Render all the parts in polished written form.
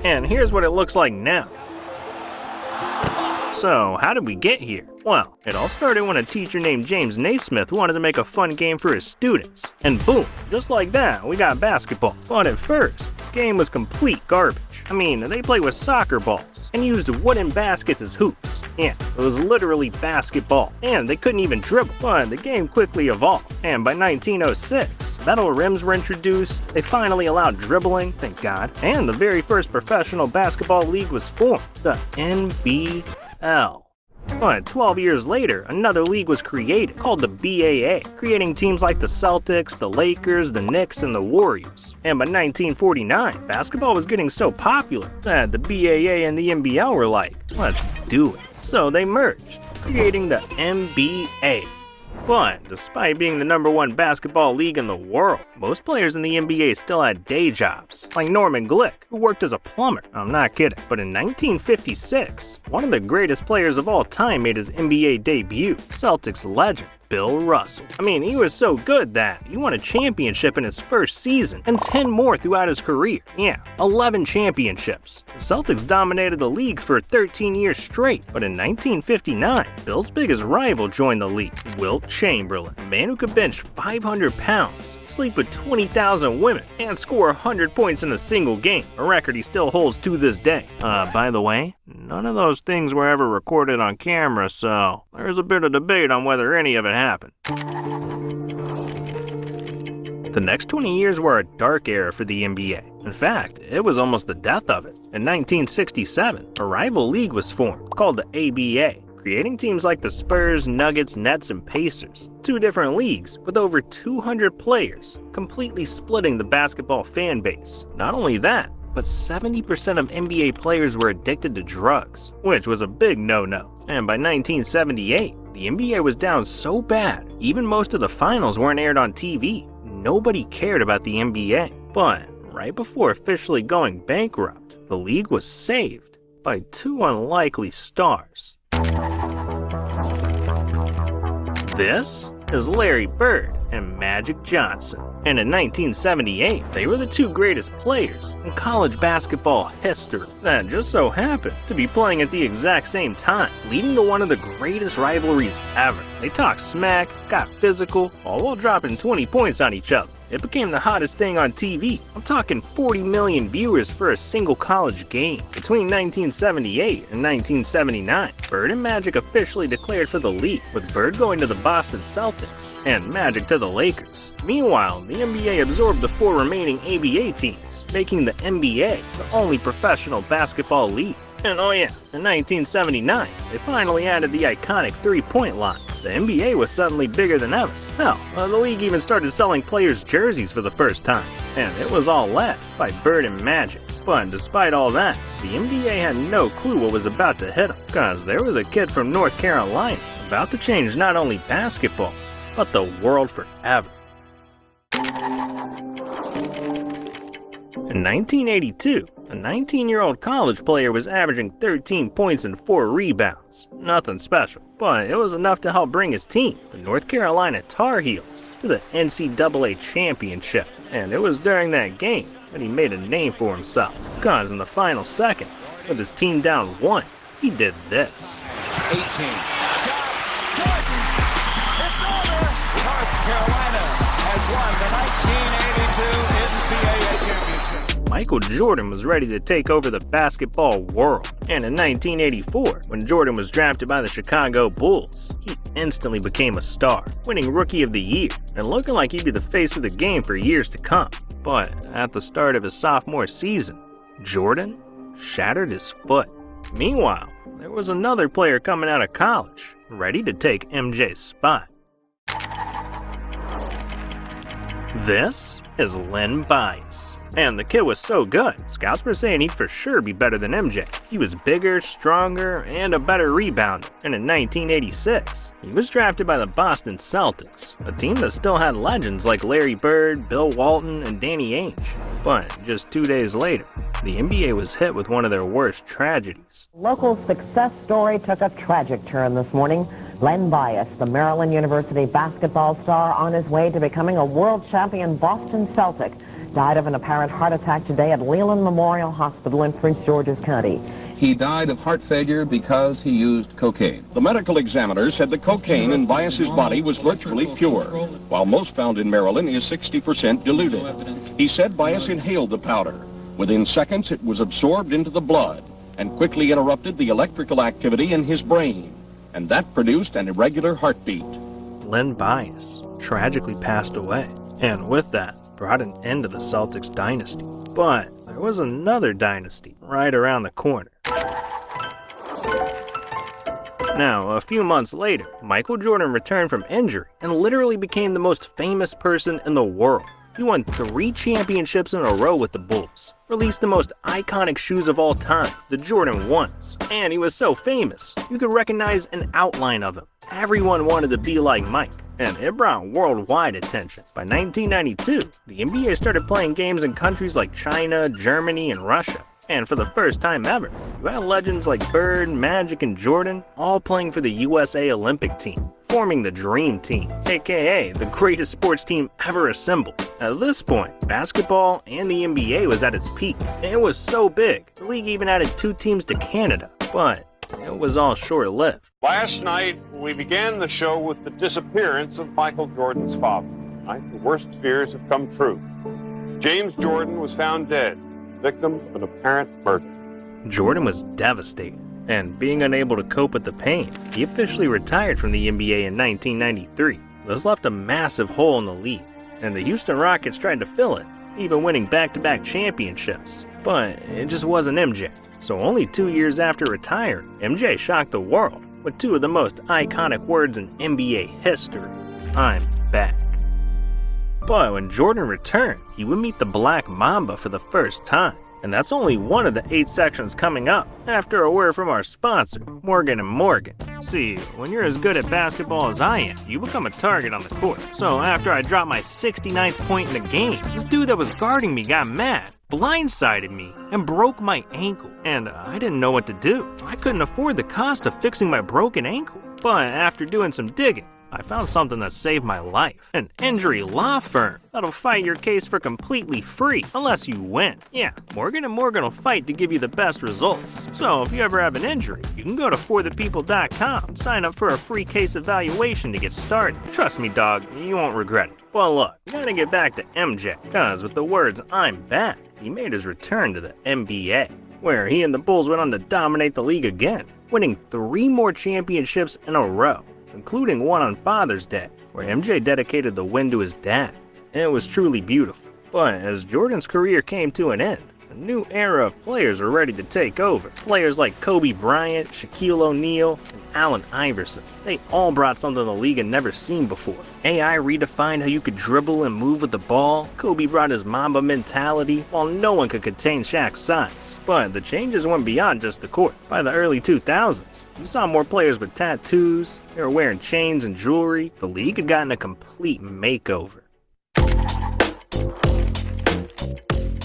And here's what it looks like now. So, how did we get here? Well, it all started when a teacher named James Naismith wanted to make a fun game for his students. And boom, just like that, we got basketball. But at first, the game was complete garbage. I mean, they played with soccer balls and used wooden baskets as hoops. Yeah, it was literally basketball. And they couldn't even dribble. But the game quickly evolved. And by 1906, metal rims were introduced. They finally allowed dribbling, thank God. And the very first professional basketball league was formed, the NBL. But 12 years later, another league was created called the BAA, creating teams like the Celtics, the Lakers, the Knicks, and the Warriors. And by 1949, basketball was getting so popular that the BAA and the NBL were like, let's do it. So they merged, creating the NBA. But despite being the #1 basketball league in the world, most players in the NBA still had day jobs, like Norman Glick, who worked as a plumber. I'm not kidding. But in 1956, one of the greatest players of all time made his NBA debut, Celtics legend Bill Russell. I mean, he was so good that he won a championship in his first season and 10 more throughout his career. Yeah, 11 championships. The Celtics dominated the league for 13 years straight, but in 1959, Bill's biggest rival joined the league, Wilt Chamberlain, a man who could bench 500 pounds, sleep with 20,000 women, and score 100 points in a single game, a record he still holds to this day. By the way, none of those things were ever recorded on camera, so there's a bit of debate on whether any of it happened. The next 20 years were a dark era for the NBA. In fact, it was almost the death of it. In 1967, a rival league was formed called the ABA, creating teams like the Spurs, Nuggets, Nets, and Pacers. 2 different leagues with over 200 players, completely splitting the basketball fan base. Not only that, but 70% of NBA players were addicted to drugs, which was a big no-no. And by 1978, the NBA was down so bad, even most of the finals weren't aired on TV. Nobody cared about the NBA. But right before officially going bankrupt, the league was saved by 2 unlikely stars. This is Larry Bird and Magic Johnson. And in 1978, they were the 2 greatest players in college basketball history that just so happened to be playing at the exact same time, leading to one of the greatest rivalries ever. They talked smack, got physical, all while dropping 20 points on each other. It became the hottest thing on TV. I'm talking 40 million viewers for a single college game. Between 1978 and 1979, Bird and Magic officially declared for the league, with Bird going to the Boston Celtics and Magic to the Lakers. Meanwhile, the NBA absorbed the 4 remaining ABA teams, making the NBA the only professional basketball league. And oh yeah, in 1979, they finally added the iconic 3-point line. The NBA was suddenly bigger than ever. Hell, the league even started selling players' jerseys for the first time. And it was all led by Bird and Magic. But despite all that, the NBA had no clue what was about to hit them, because there was a kid from North Carolina about to change not only basketball, but the world forever. In 1982, a 19-year-old college player was averaging 13 points and 4 rebounds. Nothing special, but it was enough to help bring his team, the North Carolina Tar Heels, to the NCAA championship. And it was during that game that he made a name for himself, because in the final seconds, with his team down 1, he did this. 18. Shot. Jordan. It's over. North Carolina has won the 1982 NCAA championship. Michael Jordan was ready to take over the basketball world. And in 1984, when Jordan was drafted by the Chicago Bulls, he instantly became a star, winning Rookie of the Year and looking like he'd be the face of the game for years to come. But at the start of his sophomore season, Jordan shattered his foot. Meanwhile, there was another player coming out of college, ready to take MJ's spot. This is Len Bias. And the kid was so good, scouts were saying he'd for sure be better than MJ. He was bigger, stronger, and a better rebounder. And in 1986, he was drafted by the Boston Celtics, a team that still had legends like Larry Bird, Bill Walton, and Danny Ainge. But just 2 days later, the NBA was hit with one of their worst tragedies. Local success story took a tragic turn this morning. Len Bias, the Maryland University basketball star on his way to becoming a world champion Boston Celtic, died of an apparent heart attack today at Leland Memorial Hospital in Prince George's County. He died of heart failure because he used cocaine. The medical examiner said the cocaine in Bias's body was virtually pure, while most found in Maryland is 60% diluted. He said Bias inhaled the powder. Within seconds, it was absorbed into the blood and quickly interrupted the electrical activity in his brain, and that produced an irregular heartbeat. Len Bias tragically passed away, and with that, brought an end to the Celtics dynasty. But there was another dynasty right around the corner. Now, a few months later, Michael Jordan returned from injury and literally became the most famous person in the world. He won 3 championships in a row with the Bulls, released the most iconic shoes of all time, the Jordan 1s, and he was so famous, you could recognize an outline of him. Everyone wanted to be like Mike, and it brought worldwide attention. By 1992, the NBA started playing games in countries like China, Germany, and Russia. And for the first time ever, you had legends like Bird, Magic, and Jordan all playing for the USA Olympic team, forming the Dream Team, aka the greatest sports team ever assembled. At this point, basketball and the NBA was at its peak. It was so big, the league even added 2 teams to Canada, but it was all short-lived. Last night, we began the show with the disappearance of Michael Jordan's father. Tonight, the worst fears have come true. James Jordan was found dead, victim of an apparent murder. Jordan was devastated, and being unable to cope with the pain, he officially retired from the NBA in 1993. This left a massive hole in the league, and the Houston Rockets tried to fill it, even winning back-to-back championships. But it just wasn't MJ. So only 2 years after retiring, MJ shocked the world with 2 of the most iconic words in NBA history: "I'm back." But when Jordan returned, he would meet the Black Mamba for the first time. And that's only one of the 8 sections coming up, after a word from our sponsor, Morgan & Morgan. See, when you're as good at basketball as I am, you become a target on the court. So after I dropped my 69th point in the game, this dude that was guarding me got mad, blindsided me, and broke my ankle. And I didn't know what to do. I couldn't afford the cost of fixing my broken ankle. But after doing some digging, I found something that saved my life. An injury law firm that'll fight your case for completely free unless you win. Yeah, Morgan & Morgan will fight to give you the best results. So if you ever have an injury, you can go to forthepeople.com and sign up for a free case evaluation to get started. Trust me, dog, you won't regret it. Well, look, we gotta get back to MJ, cause with the words "I'm back," he made his return to the NBA, where he and the Bulls went on to dominate the league again, winning 3 more championships in a row, including one on Father's Day, where MJ dedicated the win to his dad. It was truly beautiful. But as Jordan's career came to an end, a new era of players were ready to take over. Players like Kobe Bryant, Shaquille O'Neal, and Allen Iverson. They all brought something the league had never seen before. AI redefined how you could dribble and move with the ball. Kobe brought his Mamba mentality, while no one could contain Shaq's size. But the changes went beyond just the court. By the early 2000s, you saw more players with tattoos, they were wearing chains and jewelry. The league had gotten a complete makeover.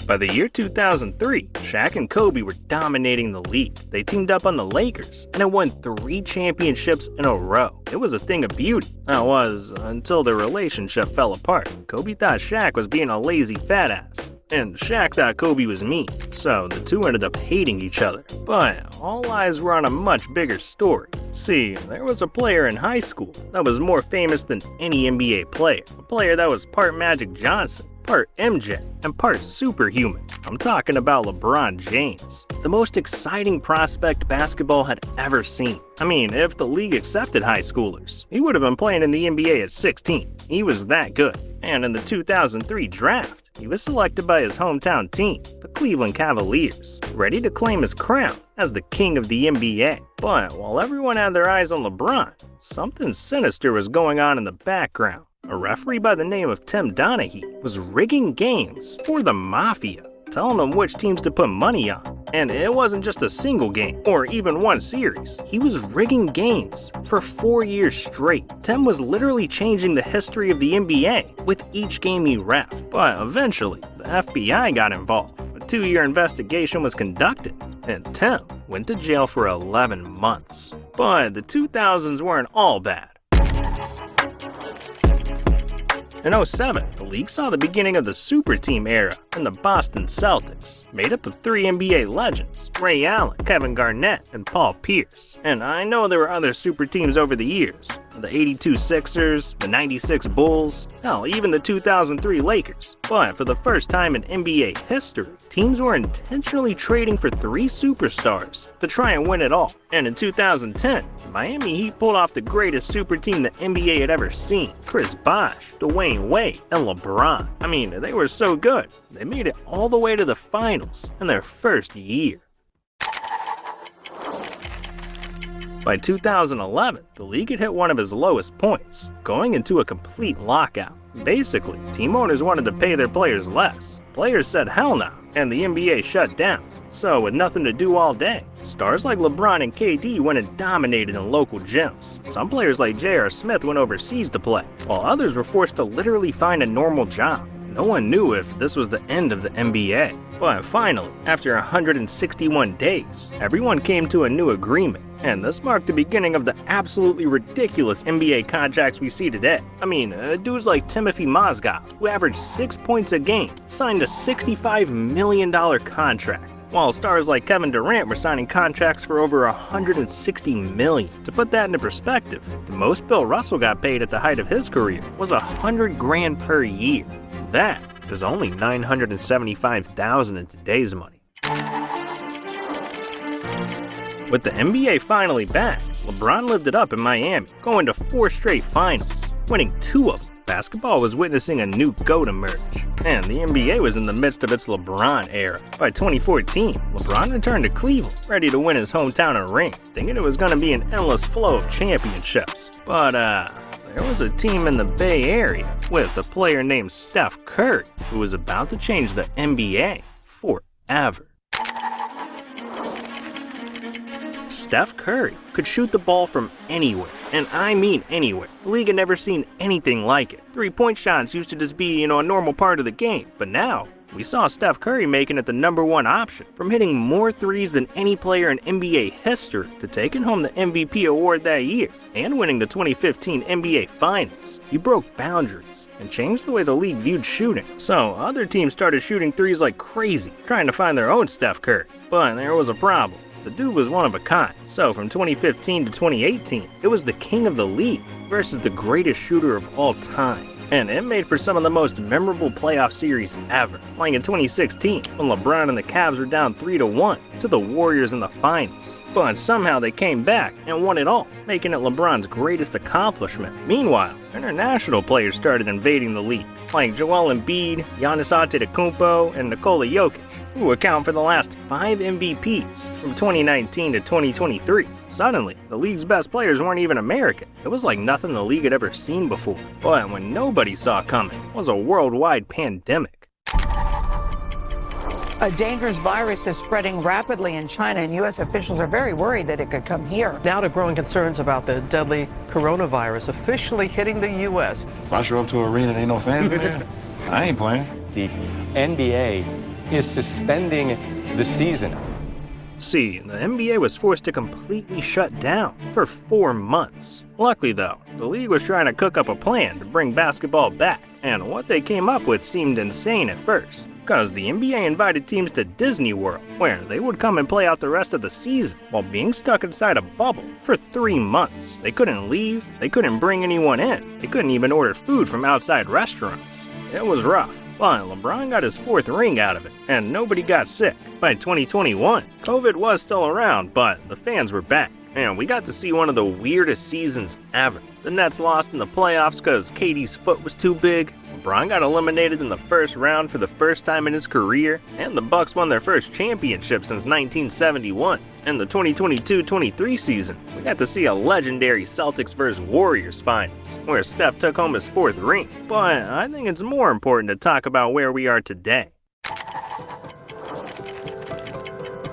By the year 2003, Shaq and Kobe were dominating the league. They teamed up on the Lakers, and it won 3 championships in a row. It was a thing of beauty. That was, until their relationship fell apart. Kobe thought Shaq was being a lazy fat ass, and Shaq thought Kobe was mean, so the two ended up hating each other. But all eyes were on a much bigger story. See, there was a player in high school that was more famous than any NBA player. A player that was part Magic Johnson, part MJ, and part superhuman. I'm talking about LeBron James, the most exciting prospect basketball had ever seen. I mean, if the league accepted high schoolers, he would have been playing in the NBA at 16. He was that good. And in the 2003 draft, he was selected by his hometown team, the Cleveland Cavaliers, ready to claim his crown as the king of the NBA. But while everyone had their eyes on LeBron, something sinister was going on in the background. A referee by the name of Tim Donaghy was rigging games for the Mafia, telling them which teams to put money on. And it wasn't just a single game, or even one series. He was rigging games for 4 years straight. Tim was literally changing the history of the NBA with each game he reffed. But eventually, the FBI got involved. A 2-year investigation was conducted, and Tim went to jail for 11 months. But the 2000s weren't all bad. In 07, the league saw the beginning of the super team era in the Boston Celtics, made up of 3 NBA legends, Ray Allen, Kevin Garnett, and Paul Pierce. And I know there were other super teams over the years, the 82 Sixers, the 96 Bulls, hell, even the 2003 Lakers. But for the first time in NBA history, teams were intentionally trading for 3 superstars to try and win it all. And in 2010, the Miami Heat pulled off the greatest super team the NBA had ever seen. Chris Bosh, Dwayne Wade, and LeBron. I mean, they were so good, they made it all the way to the finals in their first year. By 2011, the league had hit one of its lowest points, going into a complete lockout. Basically, team owners wanted to pay their players less. Players said hell no, and the NBA shut down. So with nothing to do all day, stars like LeBron and KD went and dominated in local gyms. Some players like J.R. Smith went overseas to play, while others were forced to literally find a normal job. No one knew if this was the end of the NBA. But finally, after 161 days, everyone came to a new agreement. And this marked the beginning of the absolutely ridiculous NBA contracts we see today. I mean, dudes like Timothy Mozgov, who averaged 6 points a game, signed a $65 million contract, while stars like Kevin Durant were signing contracts for over $160 million. To put that into perspective, the most Bill Russell got paid at the height of his career was $100 grand per year. That is only $975,000 in today's money. With the NBA finally back, LeBron lived it up in Miami, going to 4 straight finals, winning 2 of them. Basketball was witnessing a new GOAT emerge, and the NBA was in the midst of its LeBron era. By 2014, LeBron returned to Cleveland, ready to win his hometown a ring, thinking it was going to be an endless flow of championships. But there was a team in the Bay Area with a player named Steph Curry, who was about to change the NBA forever. Steph Curry could shoot the ball from anywhere, and I mean anywhere. The league had never seen anything like it. 3-point shots used to just be, a normal part of the game, but now we saw Steph Curry making it the #1 option, from hitting more threes than any player in NBA history to taking home the MVP award that year and winning the 2015 NBA Finals. He broke boundaries and changed the way the league viewed shooting. So other teams started shooting threes like crazy, trying to find their own Steph Curry. But there was a problem. The dude was one of a kind. So from 2015 to 2018, it was the king of the league versus the greatest shooter of all time. And it made for some of the most memorable playoff series ever, like in 2016, when LeBron and the Cavs were down 3-1 to the Warriors in the finals. But somehow they came back and won it all, making it LeBron's greatest accomplishment. Meanwhile, international players started invading the league, like Joel Embiid, Giannis Antetokounmpo, and Nikola Jokic, who account for the last 5 MVPs from 2019 to 2023. Suddenly, the league's best players weren't even American. It was like nothing the league had ever seen before. But what nobody saw coming was a worldwide pandemic. A dangerous virus is spreading rapidly in China, and U.S. officials are very worried that it could come here. Now to growing concerns about the deadly coronavirus officially hitting the U.S. If I show up to an arena and ain't no fans in there, I ain't playing. The NBA is suspending the season. See, the NBA was forced to completely shut down for 4 months. Luckily though, the league was trying to cook up a plan to bring basketball back, and what they came up with seemed insane at first, because the NBA invited teams to Disney World, where they would come and play out the rest of the season while being stuck inside a bubble for 3 months. They couldn't leave, they couldn't bring anyone in, they couldn't even order food from outside restaurants. It was rough. But LeBron got his 4th ring out of it, and nobody got sick. By 2021, COVID was still around, but the fans were back, and we got to see one of the weirdest seasons ever. The Nets lost in the playoffs because KD's foot was too big, LeBron got eliminated in the first round for the first time in his career, and the Bucks won their first championship since 1971. In the 2022-23 season, we got to see a legendary Celtics vs. Warriors finals, where Steph took home his 4th ring. But I think it's more important to talk about where we are today.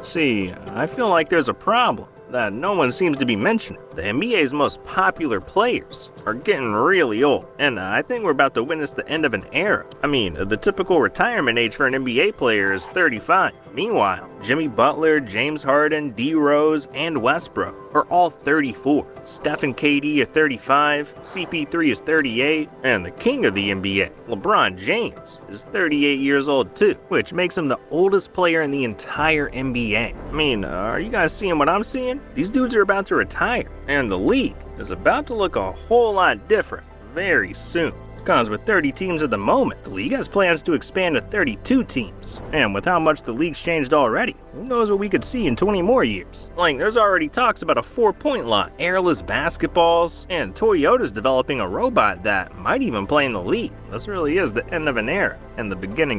See, I feel like there's a problem that no one seems to be mentioning. The NBA's most popular players are getting really old, and I think we're about to witness the end of an era. I mean, the typical retirement age for an NBA player is 35, Meanwhile, Jimmy Butler, James Harden, D. Rose, and Westbrook are all 34. Steph and KD are 35, CP3 is 38, and the king of the NBA, LeBron James, is 38 years old too, which makes him the oldest player in the entire NBA. I mean, are you guys seeing what I'm seeing? These dudes are about to retire, and the league is about to look a whole lot different very soon. Because with 30 teams at the moment, the league has plans to expand to 32 teams. And with how much the league's changed already, who knows what we could see in 20 more years. Like, there's already talks about a 4-point line, airless basketballs, and Toyota's developing a robot that might even play in the league. This really is the end of an era and the beginning of